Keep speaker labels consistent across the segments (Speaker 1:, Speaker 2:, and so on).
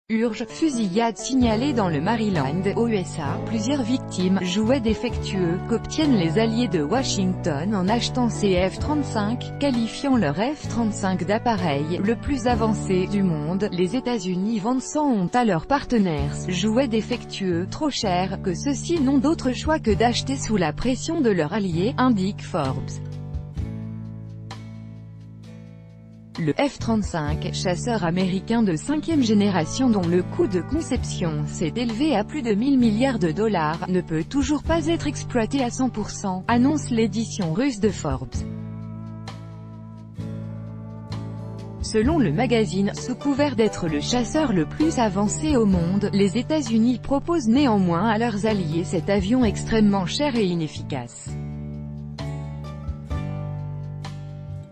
Speaker 1: Urge, fusillade signalée dans le Maryland, aux USA, plusieurs victimes, jouets défectueux, qu'obtiennent les alliés de Washington en achetant ces F-35, qualifiant leur F-35 d'appareil le plus avancé du monde. Les États-Unis vendent sans honte à leurs partenaires jouets défectueux, trop chers, que ceux-ci n'ont d'autre choix que d'acheter sous la pression de leurs alliés, indique Forbes. Le F-35, chasseur américain de 5e génération dont le coût de conception s'est élevé à plus de 1000 milliards de dollars, ne peut toujours pas être exploité à 100%, annonce l'édition russe de Forbes. Selon le magazine, sous couvert d'être le chasseur le plus avancé au monde, les États-Unis proposent néanmoins à leurs alliés cet avion extrêmement cher et inefficace.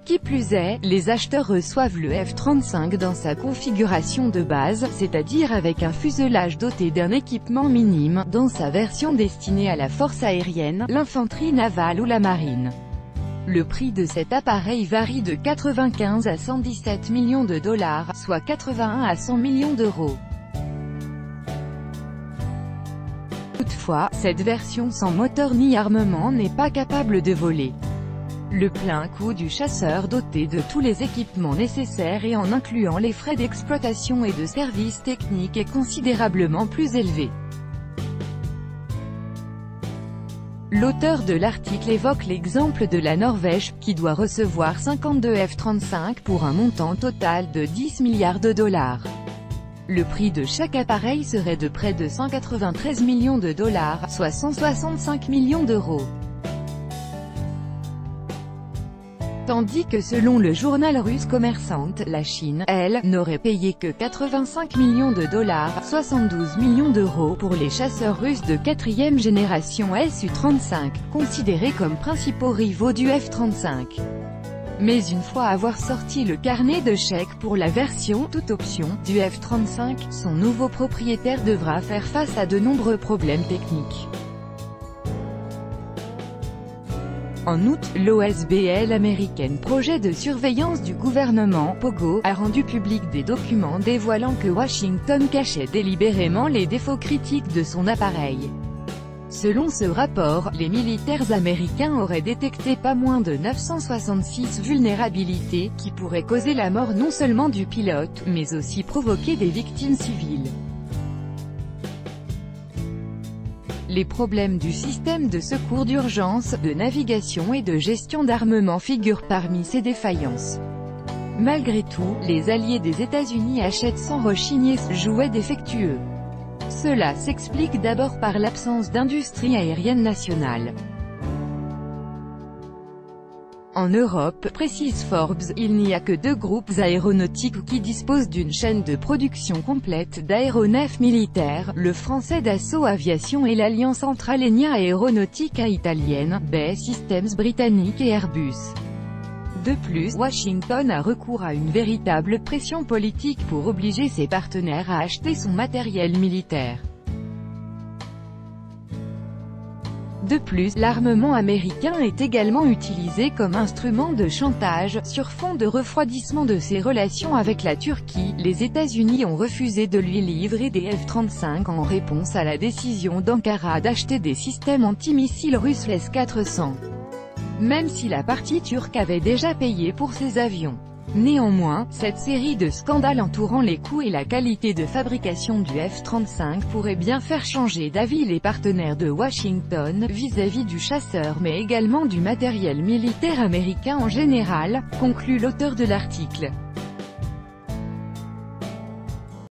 Speaker 1: Qui plus est, les acheteurs reçoivent le F-35 dans sa configuration de base, c'est-à-dire avec un fuselage doté d'un équipement minime, dans sa version destinée à la force aérienne, l'infanterie navale ou la marine. Le prix de cet appareil varie de 95 à 117 millions de dollars, soit 81 à 100 millions d'euros. Toutefois, cette version sans moteur ni armement n'est pas capable de voler. Le plein coût du chasseur doté de tous les équipements nécessaires et en incluant les frais d'exploitation et de services techniques est considérablement plus élevé. L'auteur de l'article évoque l'exemple de la Norvège, qui doit recevoir 52 F-35 pour un montant total de 10 milliards de dollars. Le prix de chaque appareil serait de près de 193 millions de dollars, soit 165 millions d'euros. Tandis que selon le journal russe Commerçant, la Chine, elle, n'aurait payé que 85 millions de dollars, 72 millions d'euros pour les chasseurs russes de 4e génération Su-35, considérés comme principaux rivaux du F-35. Mais une fois avoir sorti le carnet de chèques pour la version, toute option, du F-35, son nouveau propriétaire devra faire face à de nombreux problèmes techniques. En août, l'OSBL américaine, projet de surveillance du gouvernement, POGO, a rendu public des documents dévoilant que Washington cachait délibérément les défauts critiques de son appareil. Selon ce rapport, les militaires américains auraient détecté pas moins de 966 vulnérabilités, qui pourraient causer la mort non seulement du pilote, mais aussi provoquer des victimes civiles. Les problèmes du système de secours d'urgence, de navigation et de gestion d'armement figurent parmi ces défaillances. Malgré tout, les alliés des États-Unis achètent sans rechigner ce jouet défectueux. Cela s'explique d'abord par l'absence d'industrie aérienne nationale. En Europe, précise Forbes, il n'y a que 2 groupes aéronautiques qui disposent d'une chaîne de production complète d'aéronefs militaires, le français Dassault Aviation et l'Alliance Centralenia Aeronautica italienne, BAE Systems britannique et Airbus. De plus, Washington a recours à une véritable pression politique pour obliger ses partenaires à acheter son matériel militaire. De plus, l'armement américain est également utilisé comme instrument de chantage, sur fond de refroidissement de ses relations avec la Turquie. Les États-Unis ont refusé de lui livrer des F-35 en réponse à la décision d'Ankara d'acheter des systèmes antimissiles russes S-400. Même si la partie turque avait déjà payé pour ces avions. Néanmoins, cette série de scandales entourant les coûts et la qualité de fabrication du F-35 pourrait bien faire changer d'avis les partenaires de Washington, vis-à-vis du chasseur mais également du matériel militaire américain en général, conclut l'auteur de l'article.